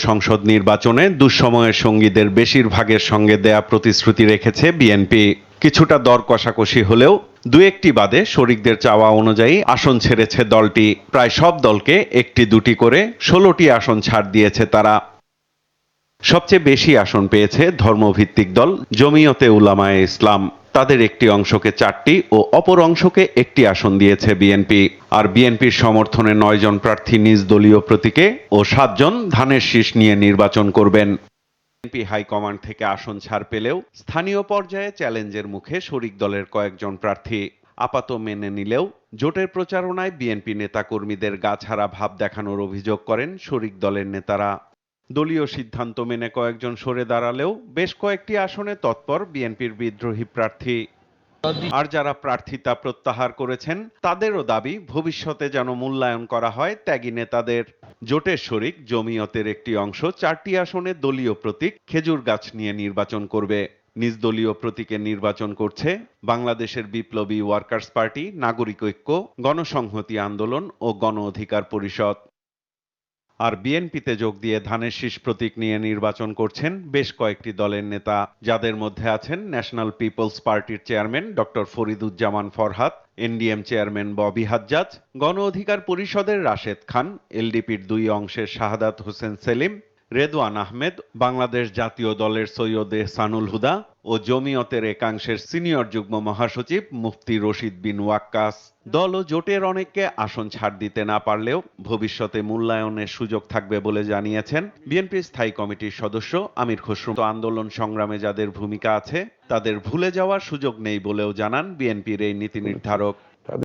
সংসদ নির্বাচনে দুঃসময়ের সঙ্গীদের বেশিরভাগের সঙ্গে দেয়া প্রতিশ্রুতি রেখেছে বিএনপি। কিছুটা দর কষাকষি হলেও দু একটি বাদে শরিকদের চাওয়া অনুযায়ী আসন ছেড়েছে দলটি। প্রায় সব দলকে একটি দুটি করে ১৬টি আসন ছাড় দিয়েছে তারা। সবচেয়ে বেশি আসন পেয়েছে ধর্মভিত্তিক দল জমিয়তে উলামায়ে ইসলাম। তাদের একটি অংশকে ৪টি ও অপর অংশকে একটি আসন দিয়েছে বিএনপি। আর বিএনপির সমর্থনে ৯ জন প্রার্থী নিজ দলীয় প্রতীকে ও ৭ জন ধানের শীষ নিয়ে নির্বাচন করবেন। বিএনপি হাইকমান্ড থেকে আসন ছাড় পেলেও স্থানীয় পর্যায়ে চ্যালেঞ্জের মুখে শরিক দলের কয়েকজন প্রার্থী। আপাত মেনে নিলেও জোটের প্রচারণায় বিএনপি নেতাকর্মীদের গাছাড়া ভাব দেখানোর অভিযোগ করেন শরিক দলের নেতারা। দলীয় সিদ্ধান্ত মেনে কয়েকজন সরে দাঁড়ালেও বেশ কয়েকটি আসনে তৎপর বিএনপির বিদ্রোহী প্রার্থী। আর যারা প্রার্থিতা প্রত্যাহার করেছেন তাদেরও দাবি ভবিষ্যতে যেন মূল্যায়ন করা হয় ত্যাগী নেতাদের। জোটের শরিক জমিয়তের একটি অংশ ৪টি আসনে দলীয় প্রতীক খেজুর গাছ নিয়ে নির্বাচন করবে। নিজ দলীয় প্রতীকে নির্বাচন করছে বাংলাদেশের বিপ্লবী ওয়ার্কার্স পার্টি, নাগরিক ঐক্য, গণসংহতি আন্দোলন ও গণ অধিকার পরিষদ। আর বিএনপিতে যোগ দিয়ে ধানের শীষ প্রতীক নিয়ে নির্বাচন করছেন বেশ কয়েকটি দলের নেতা, যাদের মধ্যে আছেন ন্যাশনাল পিপলস পার্টির chairman doctor Fariduzzaman Farhad, NDM chairman Bobby Hajjaj, গণ অধিকার পরিষদের রাশেদ খান, এলডিপির ২ অংশের শাহাদাত হোসেন সেলিম, রেদওয়ান আহমেদ, বাংলাদেশ জাতীয় দলের সৈয়দ এহসানুল হুদা ও জমিয়তের একাংশের সিনিয়র যুগ্ম মহাসচিব মুফতি রশিদ বিন ওয়াক্কাস। দল ও জোটের অনেককে আসন ছাড় দিতে না পারলেও ভবিষ্যতে মূল্যায়নের সুযোগ থাকবে বলে জানিয়েছেন বিএনপির স্থায়ী কমিটির সদস্য আমির খসরু। আন্দোলন সংগ্রামে যাদের ভূমিকা আছে তাদের ভুলে যাওয়ার সুযোগ নেই বলেও জানান বিএনপির এই নীতি নির্ধারক।